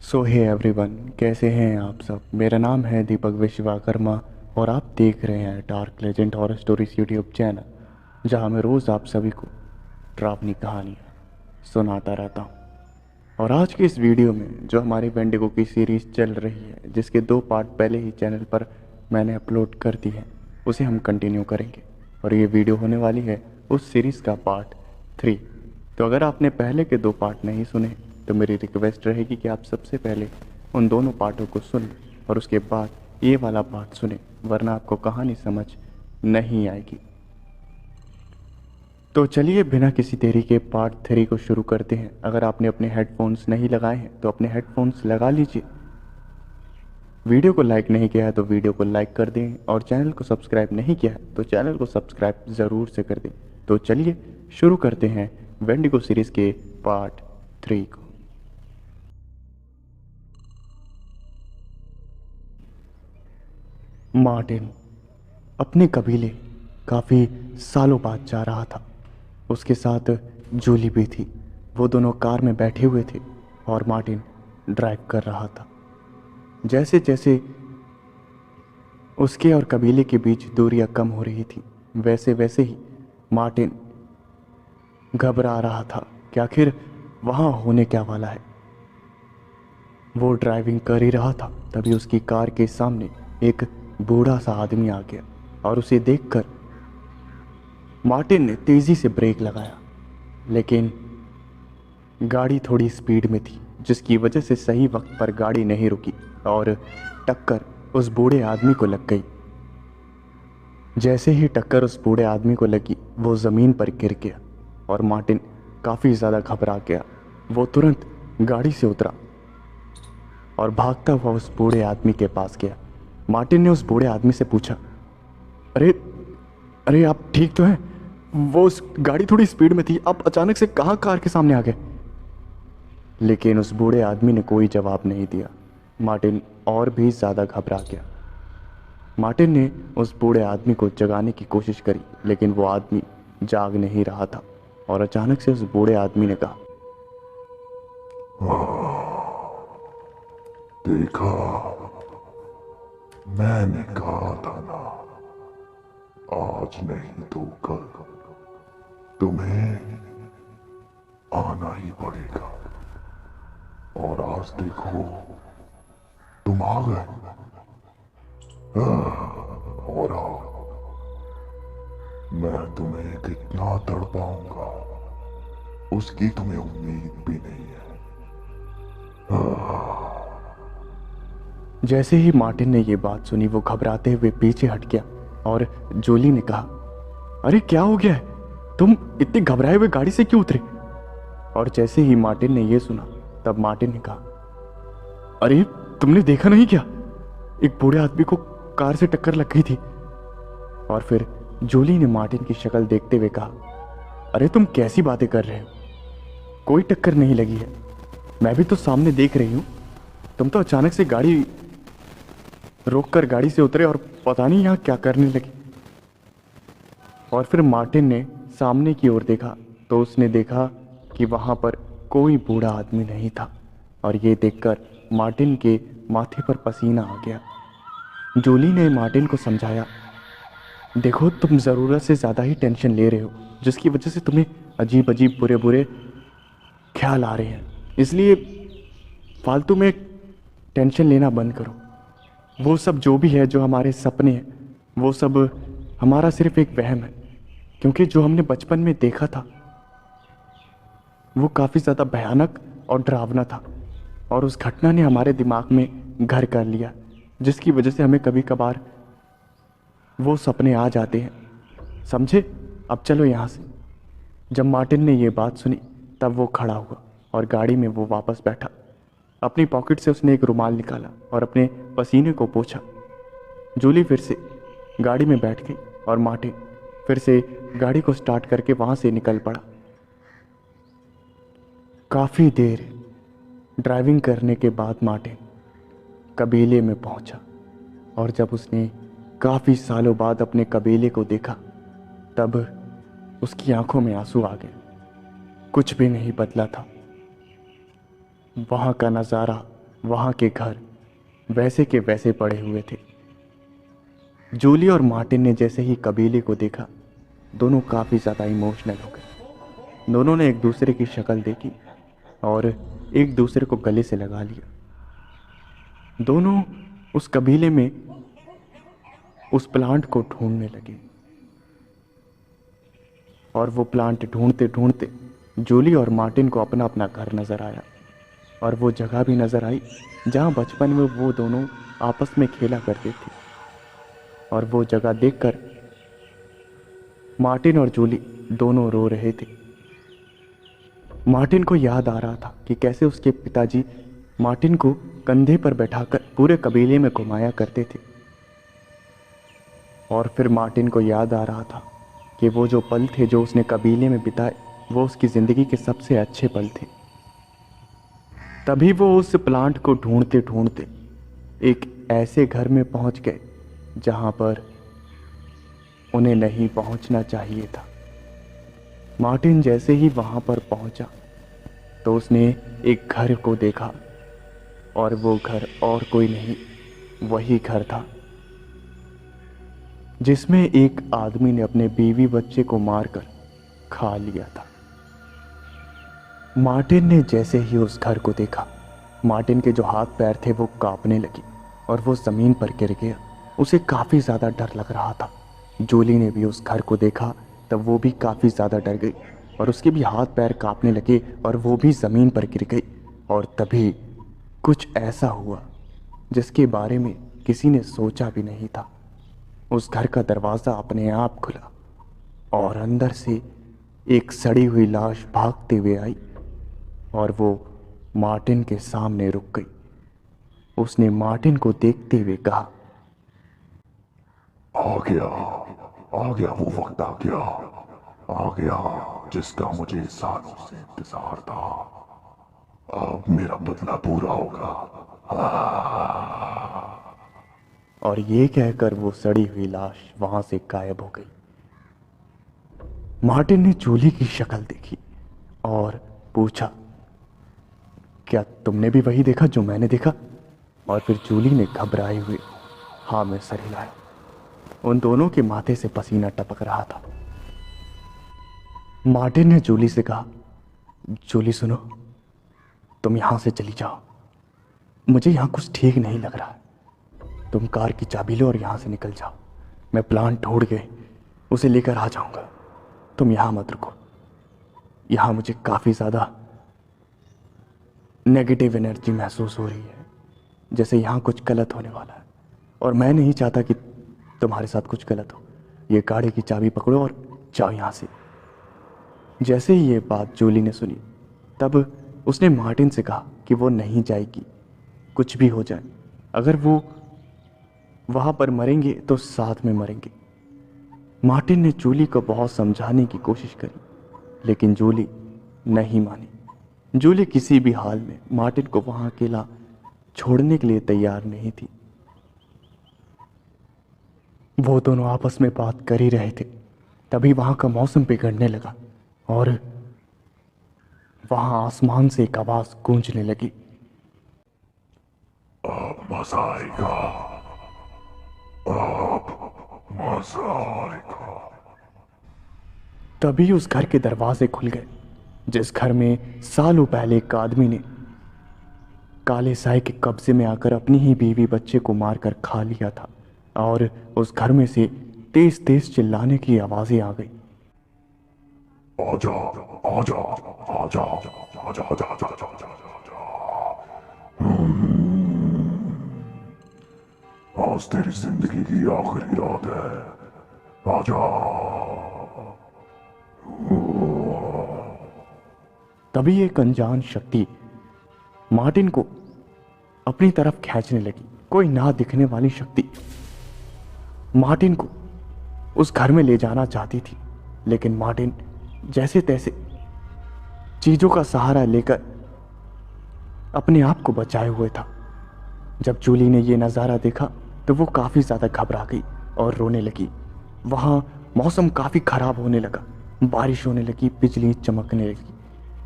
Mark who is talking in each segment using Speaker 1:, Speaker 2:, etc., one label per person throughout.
Speaker 1: सो hey everyone, कैसे हैं आप सब। मेरा नाम है दीपक विश्वकर्मा और आप देख रहे हैं dark legend horror stories YouTube channel, जहां मैं रोज़ आप सभी को डरावनी कहानियाँ सुनाता रहता हूं। और आज के इस वीडियो में जो हमारी वेंडिगो की सीरीज़ चल रही है, जिसके 2 पार्ट पहले ही चैनल पर मैंने अपलोड कर दी है, उसे हम कंटिन्यू करेंगे। और ये वीडियो होने वाली है उस सीरीज़ का पार्ट 3। तो अगर आपने पहले के 2 पार्ट नहीं सुने तो मेरी रिक्वेस्ट रहेगी कि आप सबसे पहले उन दोनों पार्टों को सुन लें और उसके बाद ये वाला पार्ट सुने, वरना आपको कहानी समझ नहीं आएगी। तो चलिए बिना किसी देरी के पार्ट 3 को शुरू करते हैं। अगर आपने अपने हेडफोन्स नहीं लगाए हैं तो अपने हेडफोन्स लगा लीजिए। वीडियो को लाइक नहीं किया है तो वीडियो को लाइक कर दें, और चैनल को सब्सक्राइब नहीं किया है तो चैनल को सब्सक्राइब ज़रूर से कर दें। तो चलिए शुरू करते हैं वेंडिगो सीरीज़ के पार्ट 3 को। मार्टिन अपने कबीले काफ़ी सालों बाद जा रहा था। उसके साथ जूली भी थी। वो दोनों कार में बैठे हुए थे और मार्टिन ड्राइव कर रहा था। जैसे जैसे उसके और कबीले के बीच दूरियां कम हो रही थी, वैसे वैसे ही मार्टिन घबरा रहा था कि आखिर वहाँ होने क्या वाला है। वो ड्राइविंग कर ही रहा था, तभी उसकी कार के सामने एक बूढ़ा सा आदमी आ गया और उसे देखकर मार्टिन ने तेज़ी से ब्रेक लगाया, लेकिन गाड़ी थोड़ी स्पीड में थी, जिसकी वजह से सही वक्त पर गाड़ी नहीं रुकी और टक्कर उस बूढ़े आदमी को लग गई। जैसे ही टक्कर उस बूढ़े आदमी को लगी, वो ज़मीन पर गिर गया और मार्टिन काफ़ी ज़्यादा घबरा गया। वो तुरंत गाड़ी से उतरा और भागता हुआ उस बूढ़े आदमी के पास गया। मार्टिन ने उस बूढ़े आदमी से पूछा, अरे अरे आप ठीक तो हैं? वो गाड़ी थोड़ी स्पीड में थी, आप अचानक से कहाँ कार के सामने आ गए? लेकिन उस बूढ़े आदमी ने कोई जवाब नहीं दिया। मार्टिन और भी ज़्यादा घबरा गया। मार्टिन ने उस बूढ़े आदमी को जगाने की कोशिश करी, लेकिन वो आदमी जाग नहीं रहा था। और अचानक से उस बूढ़े आदमी ने कहा,
Speaker 2: देखा, मैंने कहा था ना, आज नहीं तो कल तुम्हें आना ही पड़ेगा। और आज देखो, तुम आ गए। और मैं तुम्हें कितना तड़पाऊंगा उसकी तुम्हें उम्मीद भी नहीं है।
Speaker 1: जैसे ही मार्टिन ने ये बात सुनी, वो घबराते हुए पीछे हट गया और जूली ने कहा, अरे क्या हो गया है? तुम इतने घबराए हुए गाड़ी से क्यों उतरे? और जैसे ही मार्टिन ने ये सुना, तब मार्टिन ने कहा, अरे तुमने देखा नहीं क्या? एक बूढ़े आदमी को कार से टक्कर लग गई थी। और फिर जूली ने मार्टिन की शक्ल देखते हुए कहा, अरे तुम कैसी बातें कर रहे हो? कोई टक्कर नहीं लगी है, मैं भी तो सामने देख रही हूँ। तुम तो अचानक से गाड़ी रोककर गाड़ी से उतरे और पता नहीं यहाँ क्या करने लगे। और फिर मार्टिन ने सामने की ओर देखा तो उसने देखा कि वहाँ पर कोई बूढ़ा आदमी नहीं था। और ये देखकर मार्टिन के माथे पर पसीना आ गया। जूली ने मार्टिन को समझाया, देखो तुम ज़रूरत से ज़्यादा ही टेंशन ले रहे हो, जिसकी वजह से तुम्हें अजीब अजीब बुरे बुरे ख्याल आ रहे हैं। इसलिए फालतू में टेंशन लेना बंद करो। वो सब जो भी है, जो हमारे सपने हैं, वो सब हमारा सिर्फ एक वहम है। क्योंकि जो हमने बचपन में देखा था वो काफ़ी ज़्यादा भयानक और डरावना था, और उस घटना ने हमारे दिमाग में घर कर लिया, जिसकी वजह से हमें कभी कभार वो सपने आ जाते हैं। समझे? अब चलो यहाँ से। जब मार्टिन ने ये बात सुनी, तब वो खड़ा हुआ और गाड़ी में वो वापस बैठा। अपनी पॉकेट से उसने एक रुमाल निकाला और अपने पसीने को पोंछा। जूली फिर से गाड़ी में बैठ गई और मार्टिन फिर से गाड़ी को स्टार्ट करके वहाँ से निकल पड़ा। काफ़ी देर ड्राइविंग करने के बाद मार्टिन कबीले में पहुँचा, और जब उसने काफ़ी सालों बाद अपने कबीले को देखा, तब उसकी आंखों में आंसू आ गए। कुछ भी नहीं बदला था। वहाँ का नज़ारा वहाँ के घर वैसे के वैसे पड़े हुए थे। जूली और मार्टिन ने जैसे ही कबीले को देखा, दोनों काफ़ी ज़्यादा इमोशनल हो गए। दोनों ने एक दूसरे की शक्ल देखी और एक दूसरे को गले से लगा लिया। दोनों उस कबीले में उस प्लांट को ढूंढने लगे और वो प्लांट ढूंढते ढूंढते जूली और मार्टिन को अपना अपना घर नज़र आया और वो जगह भी नज़र आई जहाँ बचपन में वो दोनों आपस में खेला करते थे। और वो जगह देखकर मार्टिन और जूली दोनों रो रहे थे। मार्टिन को याद आ रहा था कि कैसे उसके पिताजी मार्टिन को कंधे पर बैठाकर पूरे कबीले में घुमाया करते थे। और फिर मार्टिन को याद आ रहा था कि वो जो पल थे जो उसने कबीले में बिताए वो उसकी ज़िंदगी के सबसे अच्छे पल थे। तभी वो उस प्लांट को ढूंढते ढूंढते एक ऐसे घर में पहुंच गए जहां पर उन्हें नहीं पहुंचना चाहिए था। मार्टिन जैसे ही वहां पर पहुंचा तो उसने एक घर को देखा और वो घर और कोई नहीं, वही घर था जिसमें एक आदमी ने अपने बीवी बच्चे को मारकर खा लिया था। मार्टिन ने जैसे ही उस घर को देखा, मार्टिन के जो हाथ पैर थे वो कांपने लगे और वो ज़मीन पर गिर गया। उसे काफ़ी ज़्यादा डर लग रहा था। जूली ने भी उस घर को देखा तब वो भी काफ़ी ज़्यादा डर गई और उसके भी हाथ पैर कांपने लगे और वो भी ज़मीन पर गिर गई। और तभी कुछ ऐसा हुआ जिसके बारे में किसी ने सोचा भी नहीं था। उस घर का दरवाज़ा अपने आप खुला और अंदर से एक सड़ी हुई लाश भागते हुए आई और वो मार्टिन के सामने रुक गई। उसने मार्टिन को देखते हुए कहा,
Speaker 2: आ गया वो वक्त आ गया जिसका मुझे सालों से इंतजार था। अब मेरा बदला पूरा होगा।
Speaker 1: और ये कहकर वो सड़ी हुई लाश वहां से गायब हो गई। मार्टिन ने जूली की शक्ल देखी और पूछा, क्या तुमने भी वही देखा जो मैंने देखा? और फिर जूली ने घबराए हुए हाँ में सर हिलाया। उन दोनों के माथे से पसीना टपक रहा था। मार्टिन ने जूली से कहा, जूली सुनो, तुम यहां से चली जाओ, मुझे यहां कुछ ठीक नहीं लग रहा है। तुम कार की चाबी लो और यहां से निकल जाओ। मैं प्लांट ढूंढ के उसे लेकर आ जाऊंगा। तुम यहां मत रुको। यहां मुझे काफ़ी ज़्यादा नेगेटिव एनर्जी महसूस हो रही है, जैसे यहाँ कुछ गलत होने वाला है और मैं नहीं चाहता कि तुम्हारे साथ कुछ गलत हो। ये गाड़ी की चाबी पकड़ो और जाओ यहाँ से। जैसे ही ये बात जूली ने सुनी तब उसने मार्टिन से कहा कि वो नहीं जाएगी, कुछ भी हो जाए। अगर वो वहाँ पर मरेंगे तो साथ में मरेंगे। मार्टिन ने जूली को बहुत समझाने की कोशिश करी लेकिन जूली नहीं मानी। जूली किसी भी हाल में मार्टिन को वहाँ अकेला छोड़ने के लिए तैयार नहीं थी। वो दोनों आपस में बात कर ही रहे थे, तभी वहाँ का मौसम बिगड़ने लगा और वहाँ आसमान से एक आवाज़ गूंजने लगी,
Speaker 2: अब मजा आएगा, अब मजा आएगा।
Speaker 1: तभी उस घर के दरवाजे खुल गए जिस घर में सालों पहले एक आदमी ने काले साए के कब्जे में आकर अपनी ही बीवी बच्चे को मारकर खा लिया था। और उस घर में से तेज तेज चिल्लाने की आवाजें आ गई,
Speaker 2: आजा आजा आजा आजा आजा आजा आजा। आज तेरी जिंदगी की आखिरी रात है, आजा।
Speaker 1: तभी एक अनजान शक्ति मार्टिन को अपनी तरफ खींचने लगी। कोई ना दिखने वाली शक्ति मार्टिन को उस घर में ले जाना चाहती थी, लेकिन मार्टिन जैसे तैसे चीजों का सहारा लेकर अपने आप को बचाए हुए था। जब जूली ने यह नज़ारा देखा तो वो काफ़ी ज़्यादा घबरा गई और रोने लगी। वहाँ मौसम काफ़ी ख़राब होने लगा, बारिश होने लगी, बिजली चमकने लगी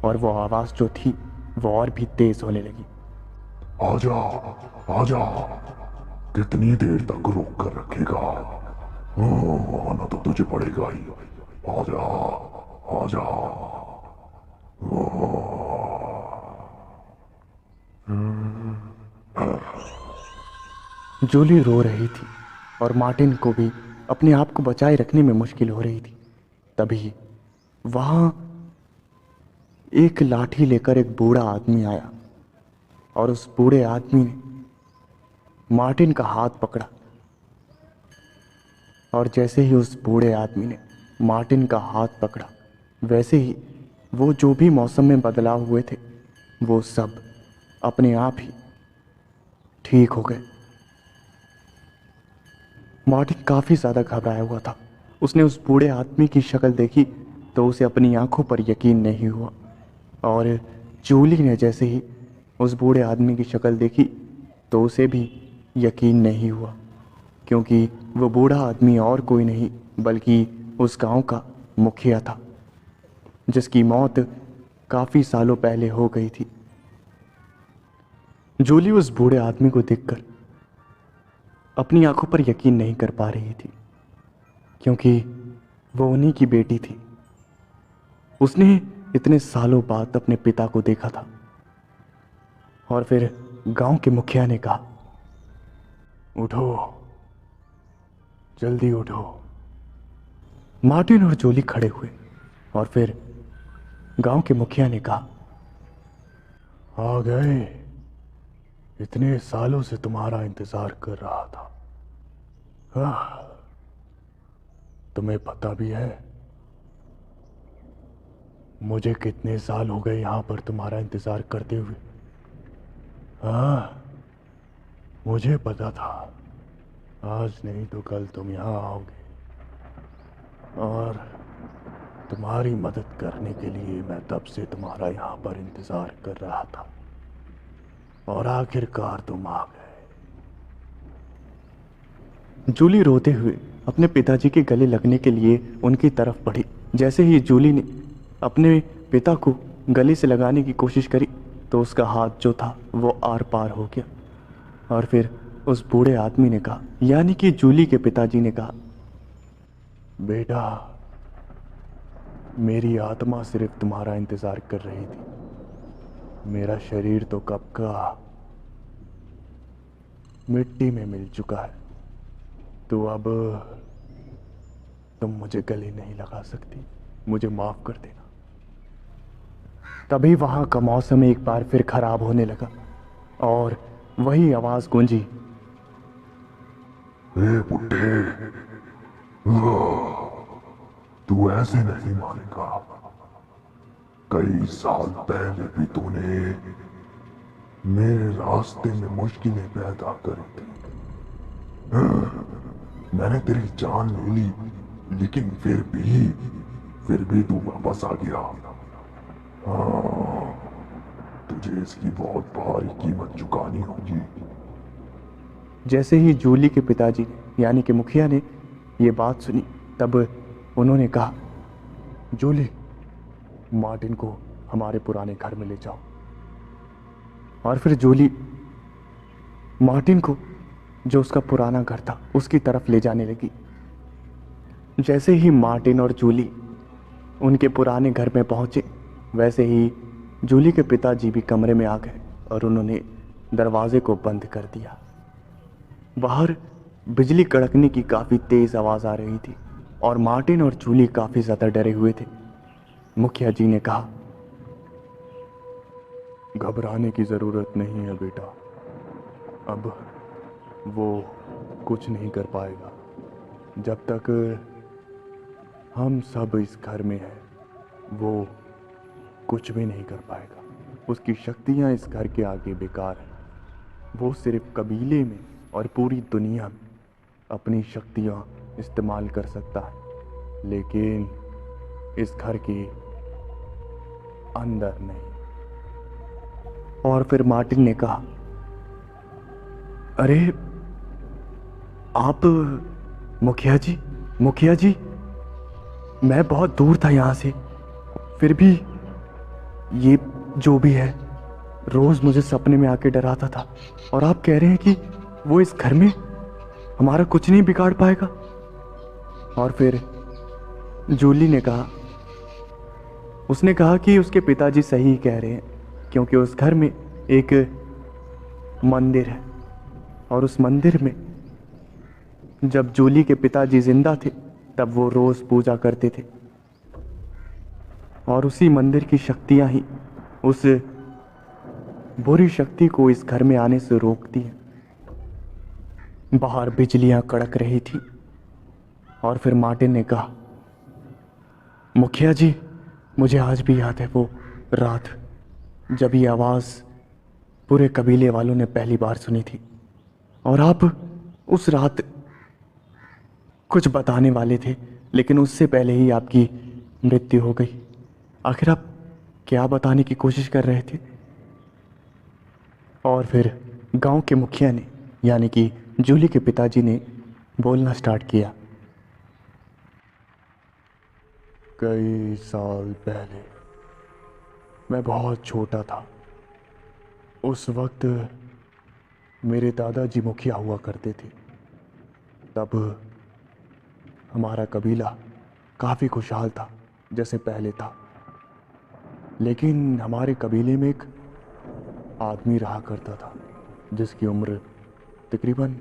Speaker 1: और वो आवाज़ जो थी वो और भी तेज़ होने लगी।
Speaker 2: आजा आजा, कितनी देर तक रोक कर रखेगा? आना तो तुझे पड़ेगा ही। आजा आजा।
Speaker 1: जूली रो रही थी और मार्टिन को भी अपने आप को बचाए रखने में मुश्किल हो रही थी। तभी वहां एक लाठी लेकर एक बूढ़ा आदमी आया और उस बूढ़े आदमी ने मार्टिन का हाथ पकड़ा। और जैसे ही उस बूढ़े आदमी ने मार्टिन का हाथ पकड़ा, वैसे ही वो जो भी मौसम में बदलाव हुए थे वो सब अपने आप ही ठीक हो गए। मार्टिन काफ़ी ज़्यादा घबराया हुआ था। उसने उस बूढ़े आदमी की शक्ल देखी तो उसे अपनी आंखों पर यकीन नहीं हुआ। और जूली ने जैसे ही उस बूढ़े आदमी की शक्ल देखी तो उसे भी यकीन नहीं हुआ, क्योंकि वो बूढ़ा आदमी और कोई नहीं बल्कि उस गांव का मुखिया था, जिसकी मौत काफ़ी सालों पहले हो गई थी। जूली उस बूढ़े आदमी को देखकर अपनी आंखों पर यकीन नहीं कर पा रही थी, क्योंकि वो उन्हीं की बेटी थी। उसने इतने सालों बाद अपने पिता को देखा था। और फिर गांव के मुखिया ने कहा, उठो, जल्दी उठो। मार्टिन और जूली खड़े हुए और फिर गांव के मुखिया ने कहा, आ गए, इतने सालों से तुम्हारा इंतजार कर रहा था। तुम्हें पता भी है मुझे कितने साल हो गए यहां पर तुम्हारा इंतजार करते हुए? मुझे पता था आज नहीं तो कल तुम यहाँ आओगे, और तुम्हारी मदद करने के लिए मैं तब से तुम्हारा यहाँ पर इंतजार कर रहा था, और आखिरकार तुम आ गए। जूली रोते हुए अपने पिताजी के गले लगने के लिए उनकी तरफ बढ़ी। जैसे ही जूली ने अपने पिता को गले से लगाने की कोशिश करी तो उसका हाथ जो था वो आर पार हो गया। और फिर उस बूढ़े आदमी ने कहा, यानी कि जूली के पिताजी ने कहा, बेटा, मेरी आत्मा सिर्फ तुम्हारा इंतजार कर रही थी। मेरा शरीर तो कब का मिट्टी में मिल चुका है, तो अब तुम मुझे गले नहीं लगा सकती, मुझे माफ कर देना। तभी वहां का मौसम एक बार फिर खराब होने लगा और वही आवाज गूंजी,
Speaker 2: ए बुड्ढे, तू ऐसे नहीं मानेगा। कई साल पहले भी तूने मेरे रास्ते में मुश्किलें पैदा करी थी। मैंने तेरी जान ले ली, लेकिन फिर भी तू वापस आ गया। तुझे इसकी बहुत भारी कीमत चुकानी होगी।
Speaker 1: जैसे ही जूली के पिताजी यानी कि मुखिया ने ये बात सुनी, तब उन्होंने कहा, जूली, मार्टिन को हमारे पुराने घर में ले जाओ। और फिर जूली मार्टिन को, जो उसका पुराना घर था, उसकी तरफ ले जाने लगी। जैसे ही मार्टिन और जूली उनके पुराने घर में पहुंचे, वैसे ही जूली के पिताजी भी कमरे में आ गए और उन्होंने दरवाजे को बंद कर दिया। बाहर बिजली कड़कने की काफ़ी तेज़ आवाज़ आ रही थी और मार्टिन और जूली काफ़ी ज़्यादा डरे हुए थे। मुखिया जी ने कहा, घबराने की ज़रूरत नहीं है बेटा, अब वो कुछ नहीं कर पाएगा। जब तक हम सब इस घर में हैं, वो कुछ भी नहीं कर पाएगा। उसकी शक्तियाँ इस घर के आगे बेकार हैं। वो सिर्फ कबीले में और पूरी दुनिया में अपनी शक्तियाँ इस्तेमाल कर सकता है, लेकिन इस घर के अंदर नहीं। और फिर मार्टिन ने कहा, अरे आप मुखिया जी, मैं बहुत दूर था यहाँ से, फिर भी ये जो भी है रोज मुझे सपने में आके डराता था, और आप कह रहे हैं कि वो इस घर में हमारा कुछ नहीं बिगाड़ पाएगा। और फिर जूली ने कहा, उसने कहा कि उसके पिताजी सही कह रहे हैं, क्योंकि उस घर में एक मंदिर है, और उस मंदिर में जब जूली के पिताजी जिंदा थे तब वो रोज पूजा करते थे, और उसी मंदिर की शक्तियां ही उस बुरी शक्ति को इस घर में आने से रोकती हैं। बाहर बिजलियां कड़क रही थी, और फिर मार्टिन ने कहा, मुखिया जी, मुझे आज भी याद है वो रात जब ये आवाज़ पूरे कबीले वालों ने पहली बार सुनी थी, और आप उस रात कुछ बताने वाले थे, लेकिन उससे पहले ही आपकी मृत्यु हो गई। आखिर आप क्या बताने की कोशिश कर रहे थे? और फिर गांव के मुखिया ने, यानी कि जूली के पिताजी ने बोलना स्टार्ट किया। कई साल पहले मैं बहुत छोटा था। उस वक्त मेरे दादाजी मुखिया हुआ करते थे। तब हमारा कबीला काफ़ी खुशहाल था, जैसे पहले था। लेकिन हमारे कबीले में एक आदमी रहा करता था जिसकी उम्र तकरीबन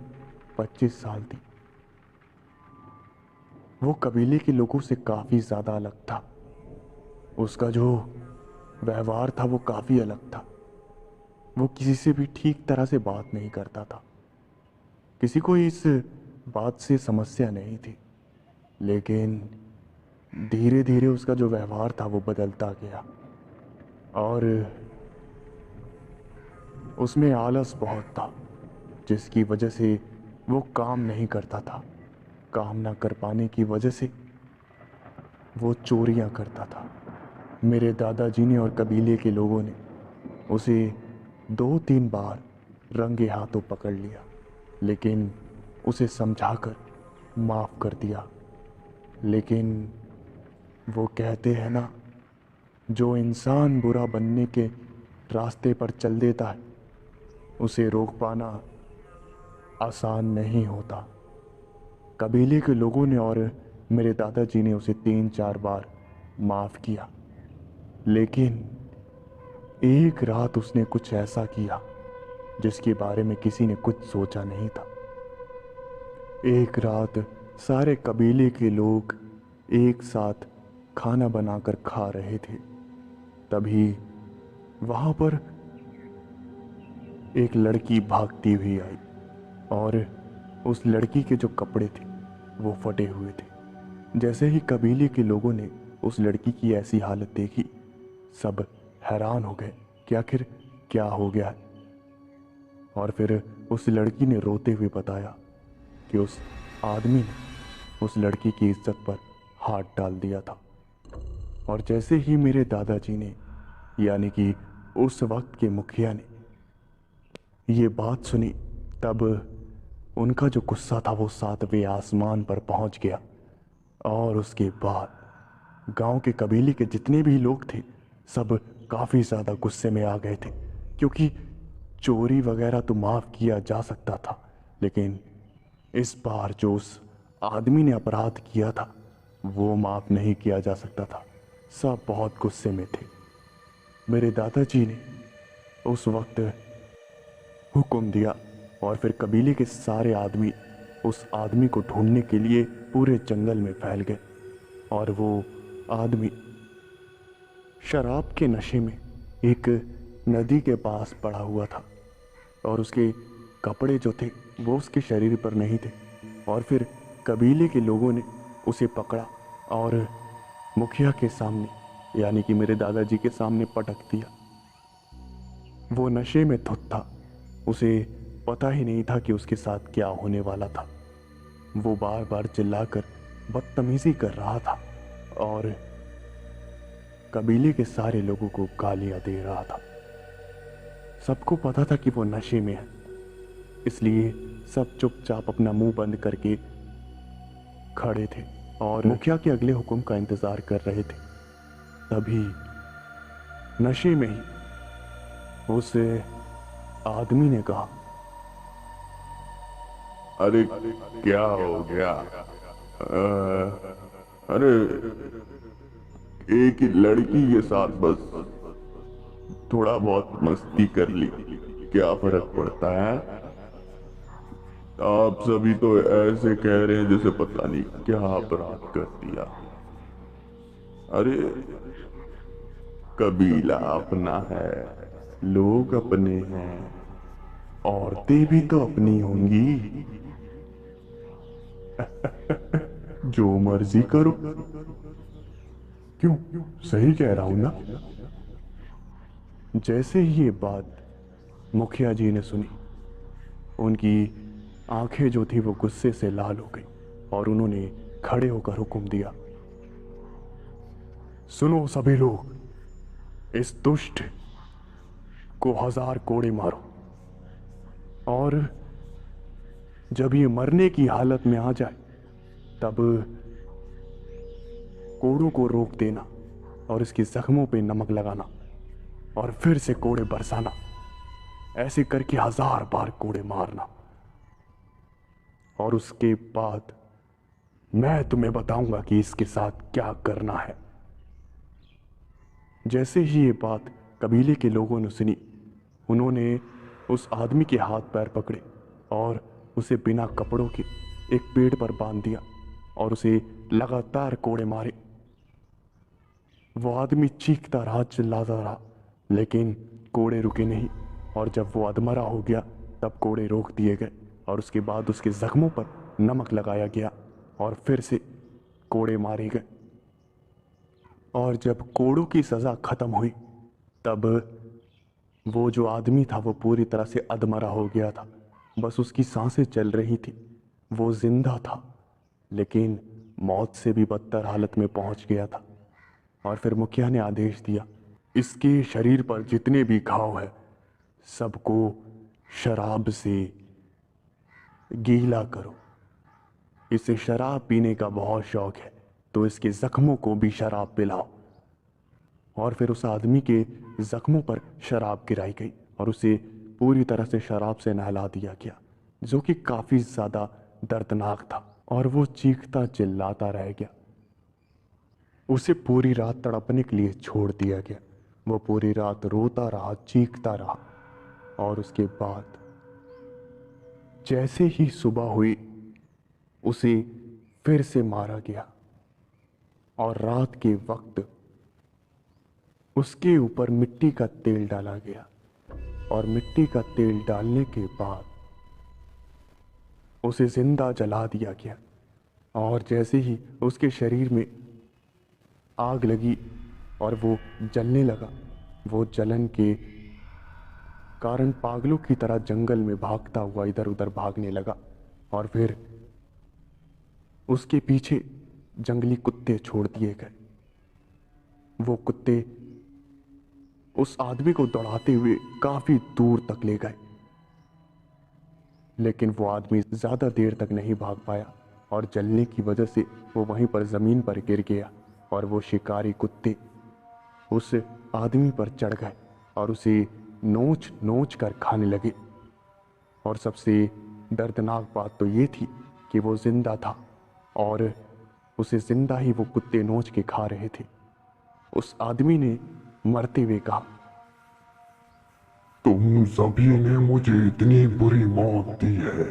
Speaker 1: 25 साल थी। वो कबीले के लोगों से काफ़ी ज़्यादा अलग था। उसका जो व्यवहार था वो काफ़ी अलग था। वो किसी से भी ठीक तरह से बात नहीं करता था। किसी को इस बात से समस्या नहीं थी, लेकिन धीरे धीरे उसका जो व्यवहार था वो बदलता गया, और उसमें आलस बहुत था, जिसकी वजह से वो काम नहीं करता था। काम ना कर पाने की वजह से वो चोरियां करता था। मेरे दादाजी ने और कबीले के लोगों ने उसे 2-3 बार रंगे हाथों पकड़ लिया, लेकिन उसे समझाकर माफ़ कर दिया। लेकिन वो कहते हैं ना, जो इंसान बुरा बनने के रास्ते पर चल देता है उसे रोक पाना आसान नहीं होता। कबीले के लोगों ने और मेरे दादाजी ने उसे 3-4 बार माफ़ किया, लेकिन एक रात उसने कुछ ऐसा किया जिसके बारे में किसी ने कुछ सोचा नहीं था। एक रात सारे कबीले के लोग एक साथ खाना बनाकर खा रहे थे। तभी वहाँ पर एक लड़की भागती हुई आई, और उस लड़की के जो कपड़े थे वो फटे हुए थे। जैसे ही कबीले के लोगों ने उस लड़की की ऐसी हालत देखी, सब हैरान हो गए कि आखिर क्या हो गया है। और फिर उस लड़की ने रोते हुए बताया कि उस आदमी ने उस लड़की की इज्जत पर हाथ डाल दिया था। और जैसे ही मेरे दादाजी ने, यानी कि उस वक्त के मुखिया ने, ये बात सुनी, तब उनका जो गुस्सा था वो 7वें आसमान पर पहुंच गया। और उसके बाद गांव के कबीले के जितने भी लोग थे सब काफ़ी ज़्यादा गुस्से में आ गए थे, क्योंकि चोरी वगैरह तो माफ़ किया जा सकता था, लेकिन इस बार जो उस आदमी ने अपराध किया था वो माफ़ नहीं किया जा सकता था। सब बहुत गुस्से में थे। मेरे दादाजी ने उस वक्त हुक्म दिया, और फिर कबीले के सारे आदमी उस आदमी को ढूंढने के लिए पूरे जंगल में फैल गए। और वो आदमी शराब के नशे में एक नदी के पास पड़ा हुआ था, और उसके कपड़े जो थे वो उसके शरीर पर नहीं थे। और फिर कबीले के लोगों ने उसे पकड़ा और मुखिया के सामने, यानी कि मेरे दादाजी के सामने पटक दिया। वो नशे में धुत था, उसे पता ही नहीं था कि उसके साथ क्या होने वाला था। वो बार बार चिल्लाकर बदतमीजी कर रहा था और कबीले के सारे लोगों को गालियां दे रहा था। सबको पता था कि वो नशे में है, इसलिए सब चुपचाप अपना मुंह बंद करके खड़े थे और मुखिया के अगले हुक्म का इंतजार कर रहे थे। तभी नशे में ही उस आदमी ने कहा,
Speaker 2: अरे क्या हो गया? अरे एक ही लड़की के साथ बस थोड़ा बहुत मस्ती कर ली, क्या फर्क पड़ता है? आप सभी तो ऐसे कह रहे हैं जैसे पता नहीं क्या अपराध कर दिया। अरे कबीला अपना है, लोग अपने हैं, औरतें भी तो अपनी होंगी। जो मर्जी करो। क्यों, सही कह रहा हूं ना? जैसे ही ये बात मुखिया जी ने सुनी, उनकी आंखें जो थी वो गुस्से से लाल हो गई और उन्होंने खड़े होकर हुक्म दिया, सुनो सभी लोग, इस दुष्ट को 1000 कोड़े मारो, और जब ये मरने की हालत में आ जाए तब कोड़ों को रोक देना और इसके जख्मों पे नमक लगाना और फिर से कोड़े बरसाना, ऐसे करके 1000 बार कोड़े मारना। और उसके बाद मैं तुम्हें बताऊंगा कि इसके साथ क्या करना है। जैसे ही ये बात कबीले के लोगों ने सुनी, उन्होंने उस आदमी के हाथ पैर पकड़े और उसे बिना कपड़ों के एक पेड़ पर बांध दिया और उसे लगातार कोड़े मारे। वो आदमी चीखता रहा, चिल्लाता रहा, लेकिन कोड़े रुके नहीं। और जब वो अधमरा हो गया तब कोड़े रोक दिए गए और उसके बाद उसके जख्मों पर नमक लगाया गया और फिर से कोड़े मारे गए। और जब कोड़ों की सज़ा ख़त्म हुई तब वो जो आदमी था वो पूरी तरह से अधमरा हो गया था, बस उसकी सांसें चल रही थी। वो जिंदा था लेकिन मौत से भी बदतर हालत में पहुंच गया था। और फिर मुखिया ने आदेश दिया, इसके शरीर पर जितने भी घाव है सबको शराब से गीला करो। इसे शराब पीने का बहुत शौक है तो इसके जख्मों को भी शराब पिलाओ। और फिर उस आदमी के जख्मों पर शराब गिराई गई और उसे पूरी तरह से शराब से नहला दिया गया, जो कि काफ़ी ज़्यादा दर्दनाक था। और वो चीखता चिल्लाता रह गया। उसे पूरी रात तड़पने के लिए छोड़ दिया गया। वो पूरी रात रोता रहा, चीखता रहा। और उसके बाद जैसे ही सुबह हुई उसे फिर से मारा गया और रात के वक्त उसके ऊपर मिट्टी का तेल डाला गया। और मिट्टी का तेल डालने के बाद उसे जिंदा जला दिया गया। और जैसे ही उसके शरीर में आग लगी और वो जलने लगा, वो जलन के कारण पागलों की तरह जंगल में भागता हुआ इधर उधर भागने लगा। और फिर उसके पीछे जंगली कुत्ते छोड़ दिए गए। वो कुत्ते उस आदमी को दौड़ाते हुए काफी दूर तक ले गए, लेकिन वो आदमी ज्यादा देर तक नहीं भाग पाया और जलने की वजह से वो वहीं पर जमीन पर गिर गया। और वो शिकारी कुत्ते उस आदमी पर चढ़ गए और उसे नोच नोच कर खाने लगे। और सबसे दर्दनाक बात तो ये थी कि वो जिंदा था और उसे जिंदा ही वो कुत्ते नोच के खा रहे थे। उस आदमी ने मरते हुए कहा, तुम सभी ने मुझे इतनी बुरी मौत दी है,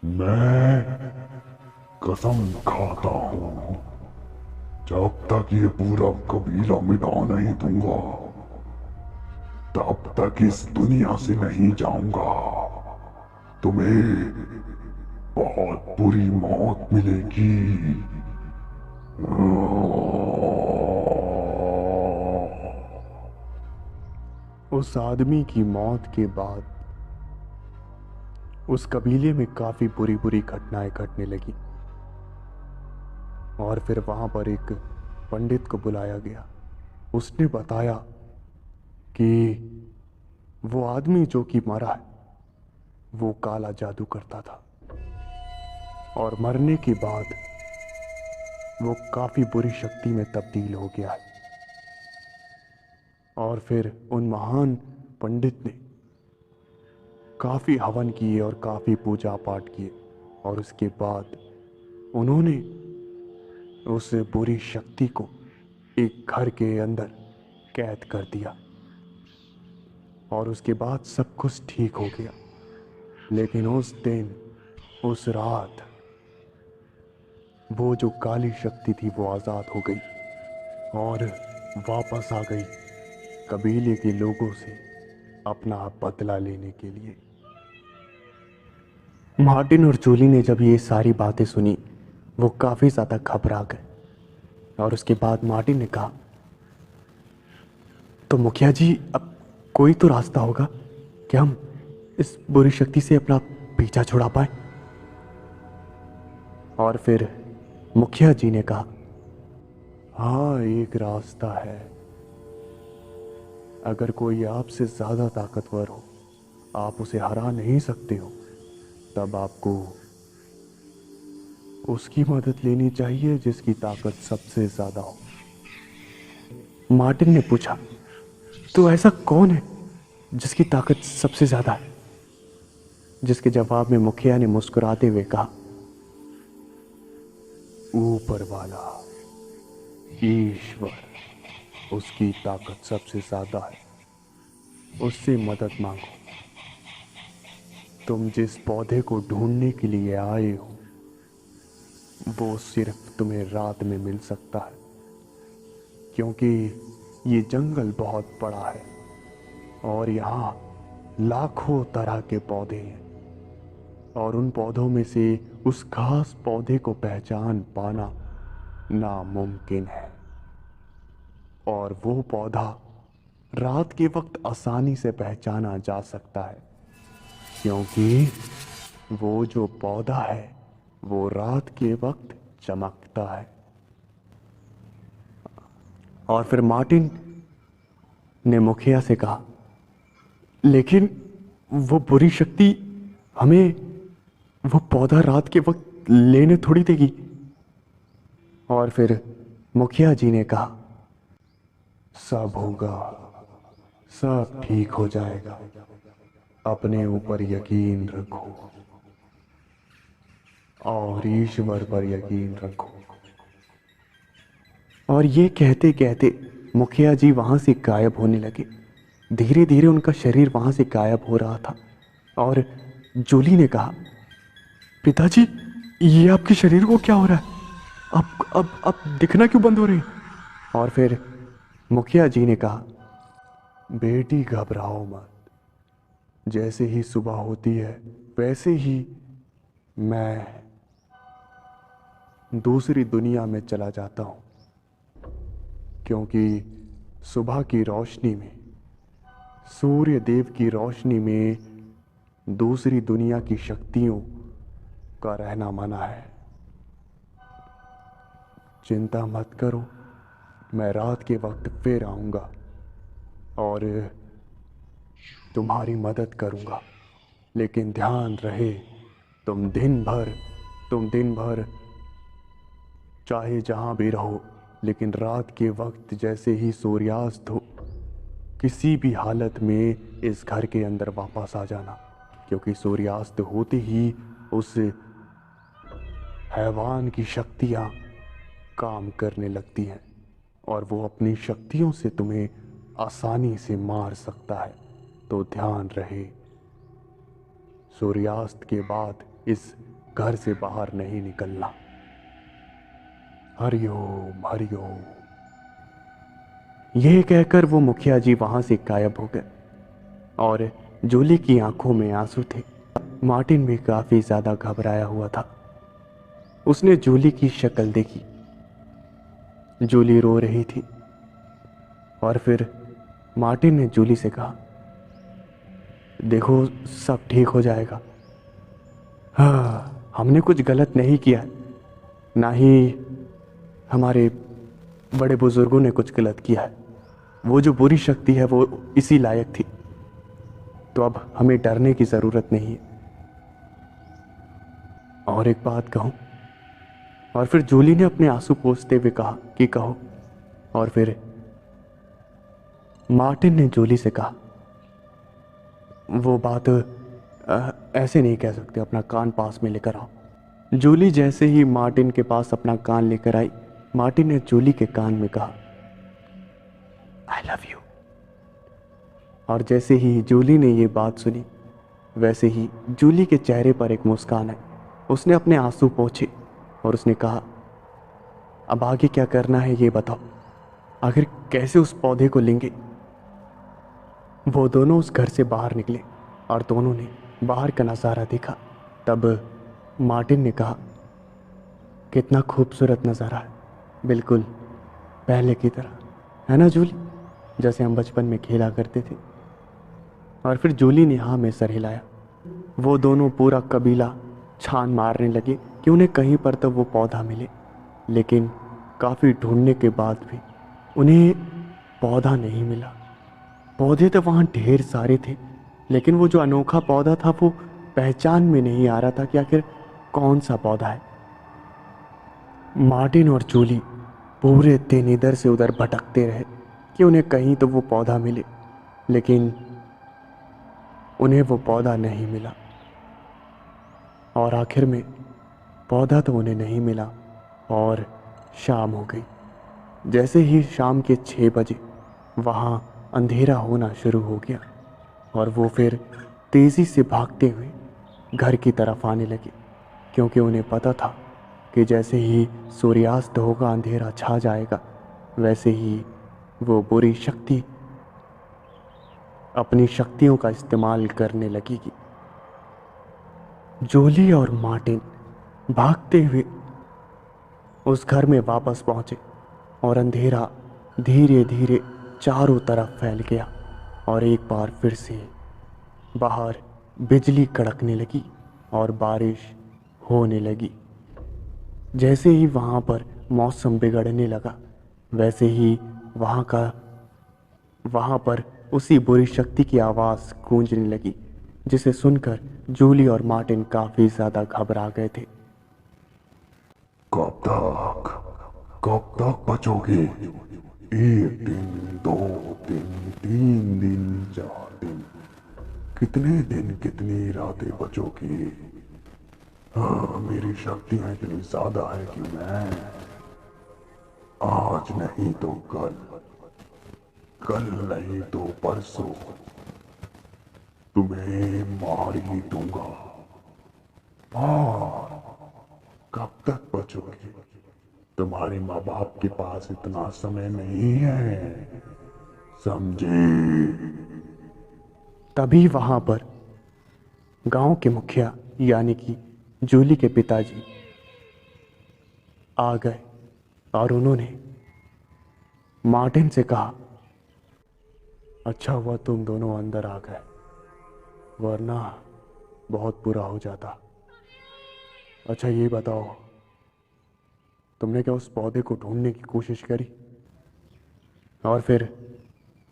Speaker 2: मैं कसम खाता हूं जब तक ये पूरा कबीला मिटा नहीं दूंगा तब तक इस दुनिया से नहीं जाऊंगा। तुम्हें बहुत बुरी मौत मिलेगी।
Speaker 1: उस आदमी की मौत के बाद उस कबीले में काफी बुरी बुरी घटनाएं घटने लगी। और फिर वहां पर एक पंडित को बुलाया गया। उसने बताया कि वो आदमी जो कि मरा है वो काला जादू करता था और मरने के बाद वो काफी बुरी शक्ति में तब्दील हो गया है।
Speaker 2: और फिर उन महान पंडित ने काफ़ी हवन किए और काफ़ी पूजा पाठ किए, और उसके बाद उन्होंने उस बुरी शक्ति को एक घर के अंदर कैद कर दिया, और उसके बाद सब कुछ ठीक हो गया। लेकिन उस दिन, उस रात, वो जो काली शक्ति थी वो आज़ाद हो गई और वापस आ गई कबीले के लोगों से अपना बदला लेने के लिए।
Speaker 1: मार्टिन और जूली ने जब ये सारी बातें सुनी वो काफ़ी ज़्यादा घबरा गए, और उसके बाद मार्टिन ने कहा, तो मुखिया जी, अब कोई तो रास्ता होगा कि हम इस बुरी शक्ति से अपना पीछा छुड़ा पाए। और फिर मुखिया जी ने कहा,
Speaker 2: हाँ, एक रास्ता है। अगर कोई आपसे ज़्यादा ताकतवर हो, आप उसे हरा नहीं सकते हो, तब आपको उसकी मदद लेनी चाहिए जिसकी ताकत सबसे ज़्यादा हो।
Speaker 1: मार्टिन ने पूछा, तो ऐसा कौन है जिसकी ताकत सबसे ज़्यादा है? जिसके जवाब में मुखिया ने मुस्कुराते हुए कहा,
Speaker 2: ऊपर वाला, ईश्वर, उसकी ताकत सबसे ज़्यादा है। उससे मदद मांगो। तुम जिस पौधे को ढूंढने के लिए आए हो वो सिर्फ तुम्हें रात में मिल सकता है, क्योंकि ये जंगल बहुत बड़ा है और यहाँ लाखों तरह के पौधे हैं, और उन पौधों में से उस खास पौधे को पहचान पाना नामुमकिन है। और वो पौधा रात के वक्त आसानी से पहचाना जा सकता है, क्योंकि वो जो पौधा है वो रात के वक्त चमकता है।
Speaker 1: और फिर मार्टिन ने मुखिया से कहा, लेकिन वो बुरी शक्ति हमें वो पौधा रात के वक्त लेने थोड़ी देगी। और फिर मुखिया जी ने कहा,
Speaker 2: सब होगा, सब ठीक हो जाएगा। अपने ऊपर यकीन रखो और ईश्वर पर यकीन रखो।
Speaker 1: और ये कहते कहते मुखिया जी वहाँ से गायब होने लगे। धीरे धीरे उनका शरीर वहाँ से गायब हो रहा था, और जूली ने कहा, पिताजी, ये आपके शरीर को क्या हो रहा है? अब दिखना क्यों बंद हो रहे हैं? और फिर मुखिया जी ने कहा,
Speaker 2: बेटी, घबराओ मत। जैसे ही सुबह होती है वैसे ही मैं दूसरी दुनिया में चला जाता हूँ, क्योंकि सुबह की रोशनी में, सूर्य देव की रोशनी में दूसरी दुनिया की शक्तियों का रहना मना है। चिंता मत करो, मैं रात के वक्त फिर आऊँगा और तुम्हारी मदद करूँगा। लेकिन ध्यान रहे, तुम दिन भर चाहे जहाँ भी रहो, लेकिन रात के वक्त जैसे ही सूर्यास्त हो, किसी भी हालत में इस घर के अंदर वापस आ जाना, क्योंकि सूर्यास्त होते ही उस हैवान की शक्तियाँ काम करने लगती हैं और वो अपनी शक्तियों से तुम्हें आसानी से मार सकता है। तो ध्यान रहे, सूर्यास्त के बाद इस घर से बाहर नहीं निकलना। हरिओम हरिओम।
Speaker 1: यह कहकर वो मुखिया जी वहाँ से गायब हो गए, और जूली की आंखों में आंसू थे। मार्टिन भी काफ़ी ज़्यादा घबराया हुआ था। उसने जूली की शक्ल देखी, जूली रो रही थी। और फिर मार्टिन ने जूली से कहा, देखो, सब ठीक हो जाएगा। हाँ, हमने कुछ गलत नहीं किया, ना ही हमारे बड़े बुजुर्गों ने कुछ गलत किया है। वो जो बुरी शक्ति है वो इसी लायक थी, तो अब हमें डरने की ज़रूरत नहीं है। और एक बात कहूँ? और फिर जूली ने अपने आंसू पोंछते हुए कहा कि कहो। और फिर मार्टिन ने जूली से कहा, वो बात ऐसे नहीं कह सकते, अपना कान पास में लेकर आओ। जूली जैसे ही मार्टिन के पास अपना कान लेकर आई, मार्टिन ने जूली के कान में कहा, आई लव यू। और जैसे ही जूली ने ये बात सुनी, वैसे ही जूली के चेहरे पर एक मुस्कान आई। उसने अपने आंसू पोंछे और उसने कहा, अब आगे क्या करना है ये बताओ, आखिर कैसे उस पौधे को लेंगे। वो दोनों उस घर से बाहर निकले और दोनों ने बाहर का नज़ारा देखा। तब मार्टिन ने कहा, कितना खूबसूरत नज़ारा है, बिल्कुल पहले की तरह, है ना जूली, जैसे हम बचपन में खेला करते थे। और फिर जूली ने हाँ में सर हिलाया। वो दोनों पूरा कबीला छान मारने लगे कि उन्हें कहीं पर तो वो पौधा मिले, लेकिन काफ़ी ढूंढने के बाद भी उन्हें पौधा नहीं मिला। पौधे तो वहाँ ढेर सारे थे, लेकिन वो जो अनोखा पौधा था वो पहचान में नहीं आ रहा था कि आखिर कौन सा पौधा है। मार्टिन और जूली पूरे दिन इधर से उधर भटकते रहे कि उन्हें कहीं तो वो पौधा मिले, लेकिन उन्हें वो पौधा नहीं मिला। और आखिर में पौधा तो उन्हें नहीं मिला और शाम हो गई। जैसे ही शाम के 6 बजे वहाँ अंधेरा होना शुरू हो गया और वो फिर तेज़ी से भागते हुए घर की तरफ आने लगे, क्योंकि उन्हें पता था कि जैसे ही सूर्यास्त होगा अंधेरा छा जाएगा, वैसे ही वो बुरी शक्ति अपनी शक्तियों का इस्तेमाल करने लगेगी। जूली और मार्टिन भागते हुए उस घर में वापस पहुंचे और अंधेरा धीरे धीरे चारों तरफ फैल गया और एक बार फिर से बाहर बिजली कड़कने लगी और बारिश होने लगी। जैसे ही वहाँ पर मौसम बिगड़ने लगा, वैसे ही वहाँ पर उसी बुरी शक्ति की आवाज़ गूंजने लगी, जिसे सुनकर जूली और मार्टिन काफ़ी ज़्यादा घबरा गए थे।
Speaker 3: कब तक बचोगे? 1 दिन, 2 दिन, 3 दिन, 4 दिन, कितने दिन, कितनी रातें बचोगी? हाँ, मेरी शक्तियां इतनी ज्यादा है कि मैं आज नहीं तो कल नहीं तो परसों तुम्हें मार ही दूंगा। हाँ, कब तक बचोगे? तुम्हारे माँ बाप के पास इतना समय नहीं है, समझे?
Speaker 1: तभी वहाँ पर गांव के मुखिया यानी कि जूली के पिताजी आ गए और उन्होंने मार्टिन से कहा, अच्छा हुआ तुम दोनों अंदर आ गए, वरना बहुत बुरा हो जाता। अच्छा ये बताओ, तुमने क्या उस पौधे को ढूंढने की कोशिश करी? और फिर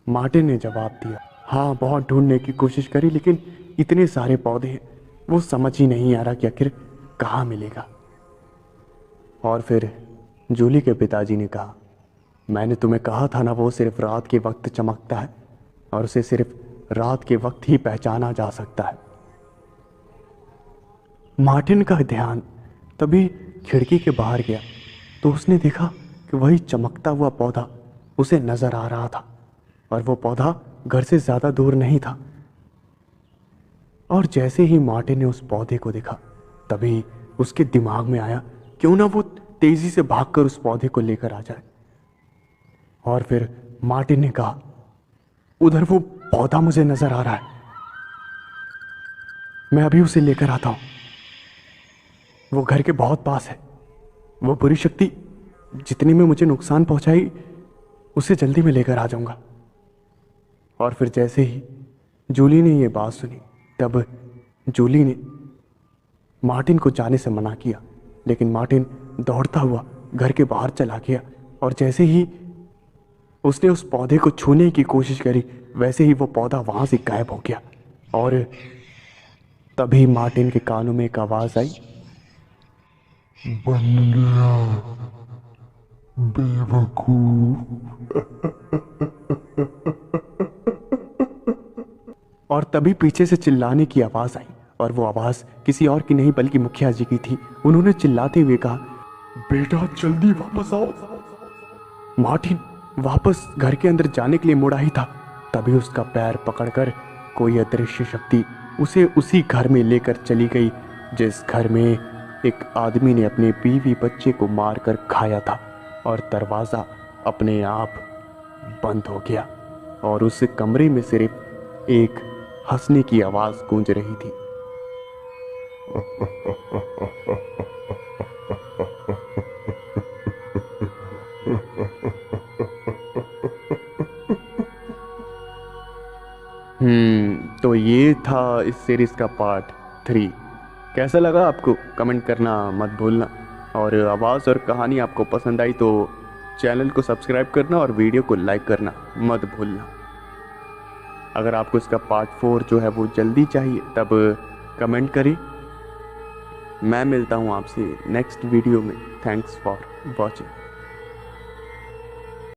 Speaker 1: मार्टिन ने जवाब दिया, हाँ बहुत ढूंढने की कोशिश करी, लेकिन इतने सारे पौधे हैं, वो समझ ही नहीं आ रहा कि आखिर कहाँ मिलेगा। और फिर जूली के पिताजी ने कहा, मैंने तुम्हें कहा था ना, वो सिर्फ रात के वक्त चमकता है और उसे सिर्फ रात के वक्त ही पहचाना जा सकता है। मार्टिन का ध्यान तभी खिड़की के बाहर गया तो उसने देखा कि वही चमकता हुआ पौधा उसे नजर आ रहा था और वो पौधा घर से ज़्यादा दूर नहीं था। और जैसे ही मार्टिन ने उस पौधे को देखा, तभी उसके दिमाग में आया क्यों ना वो तेजी से भागकर उस पौधे को लेकर आ जाए। और फिर मार्टिन ने कहा, उधर वो पौधा मुझे नजर आ रहा है, मैं अभी उसे लेकर आता हूं, वो घर के बहुत पास है। वो बुरी शक्ति जितने में मुझे नुकसान पहुंचाई, उसे जल्दी में लेकर आ जाऊंगा। और फिर जैसे ही जूली ने ये बात सुनी, तब जूली ने मार्टिन को जाने से मना किया, लेकिन मार्टिन दौड़ता हुआ घर के बाहर चला गया। और जैसे ही उसने उस पौधे को छूने की कोशिश करी, वैसे ही वो पौधा वहां से गायब हो गया। और तभी मार्टिन के कानों में एक आवाज आई,
Speaker 3: बन गया, बेवकूफ।
Speaker 1: और तभी पीछे से चिल्लाने की आवाज आई, और वो आवाज किसी और की नहीं बल्कि मुखिया जी की थी। उन्होंने चिल्लाते हुए कहा,
Speaker 3: बेटा जल्दी वापस आओ।
Speaker 1: मार्टिन वापस घर के अंदर जाने के लिए मुड़ा ही था, तभी उसका पैर पकड़कर कोई अदृश्य शक्ति उसे उसी घर में लेकर चली गई जिस घर में एक आदमी ने अपने बीवी बच्चे को मारकर खाया था। और दरवाज़ा अपने आप बंद हो गया और उस कमरे में सिर्फ एक हंसने की आवाज़ गूंज रही थी। तो ये था इस सीरीज का पार्ट 3। कैसा लगा आपको कमेंट करना मत भूलना, और आवाज़ और कहानी आपको पसंद आई तो चैनल को सब्सक्राइब करना और वीडियो को लाइक करना मत भूलना। अगर आपको इसका पार्ट 4 जो है वो जल्दी चाहिए तब कमेंट करें। मैं मिलता हूँ आपसे नेक्स्ट वीडियो में। Thanks for watching.